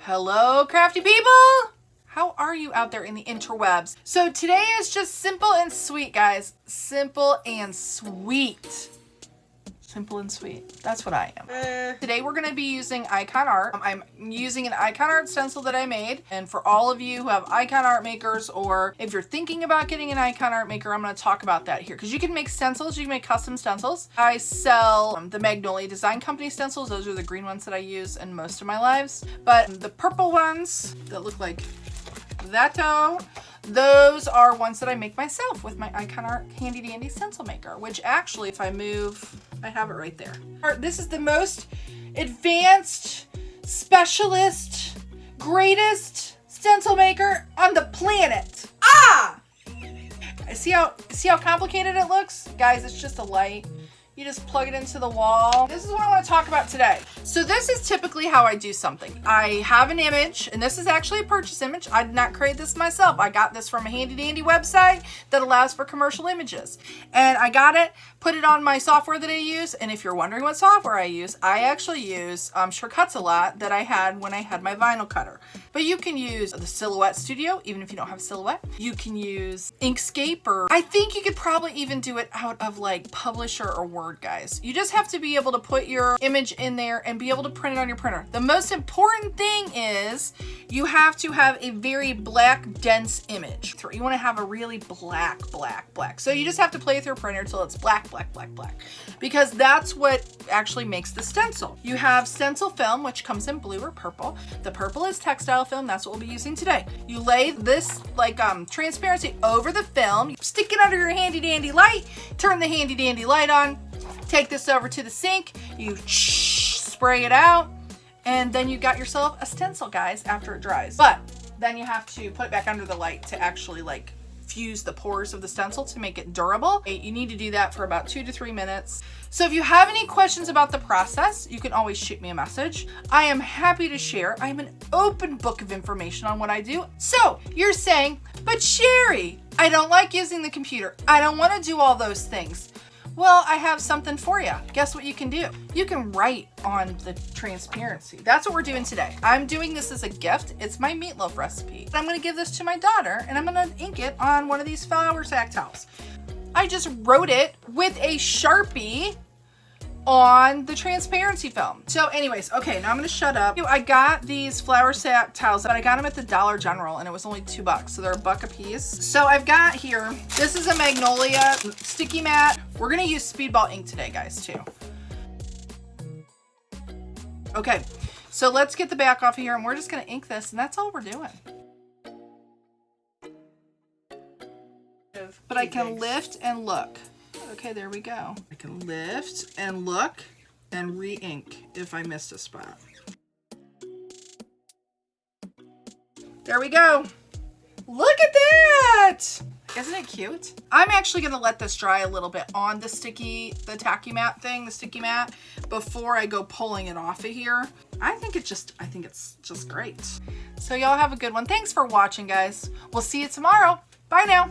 Hello, crafty people! How are you out there in the interwebs? So today is just simple and sweet, guys. Simple and sweet. Simple and sweet. That's what I am. Today we're going to be using Icon Art. I'm using an Icon Art stencil that I made. And for all of you who have Icon Art makers, or if you're thinking about getting an Icon Art maker, I'm going to talk about that here. Because you can make stencils, you can make custom stencils. I sell the Magnolia Design Company stencils. Those are the green ones that I use in most of my lives. But the purple ones that look like that-o, those are ones that I make myself with my Icon Art handy dandy stencil maker, which actually, if I move, I have it right there. This is the most advanced, specialist, greatest stencil maker on the planet. See how complicated it looks? Guys, it's just a light. You just plug it into the wall. This is what I want to talk about today. So this is typically how I do something. I have an image, and this is actually a purchase image. I did not create this myself. I got this from a handy dandy website that allows for commercial images. And I got it, put it on my software that I use. And if you're wondering what software I use actually use Shortcuts a lot that I had when I had my vinyl cutter. But you can use the Silhouette Studio, even if you don't have Silhouette. You can use Inkscape, or I think you could probably even do it out of like Publisher or Word, guys. You just have to be able to put your image in there and be able to print it on your printer. The most important thing is you have to have a very black, dense image. You want to have a really black. So you just have to play with your printer till it's black, because that's what actually makes the stencil. You have stencil film, which comes in blue or purple. The purple is textile film. That's what we'll be using today. You lay this like transparency over the film, you stick it under your handy dandy light, turn the handy dandy light on, take this over to the sink, you spray it out, and then you got yourself a stencil, guys, after it dries. But then you have to put it back under the light to actually like fuse the pores of the stencil to make it durable. You need to do that for about 2 to 3 minutes. So if you have any questions about the process, you can always shoot me a message. I am happy to share. I'm an open book of information on what I do. So you're saying, but Sherry, I don't like using the computer. I don't want to do all those things. Well, I have something for you. Guess what you can do? You can write on the transparency. That's what we're doing today. I'm doing this as a gift. It's my meatloaf recipe. I'm going to give this to my daughter, and I'm going to ink it on one of these flour sack towels. I just wrote it with a Sharpie on the transparency film. So anyways, okay, now I'm gonna shut up. I got these flour sack towels, but I got them at the Dollar General, and it was only $2, so they're $1 a piece. So I've got here, this is a Magnolia sticky mat. We're gonna use Speedball ink today, guys, too. Okay, so let's get the back off of here, and we're just gonna ink this, and that's all we're doing. But I can lift and look. Okay, there we go. I can lift and look and re-ink if I missed a spot. There we go. Look at that! Isn't it cute? I'm actually gonna let this dry a little bit on the sticky mat, before I go pulling it off of here. I think it's just great. So y'all have a good one. Thanks for watching, guys. We'll see you tomorrow. Bye now.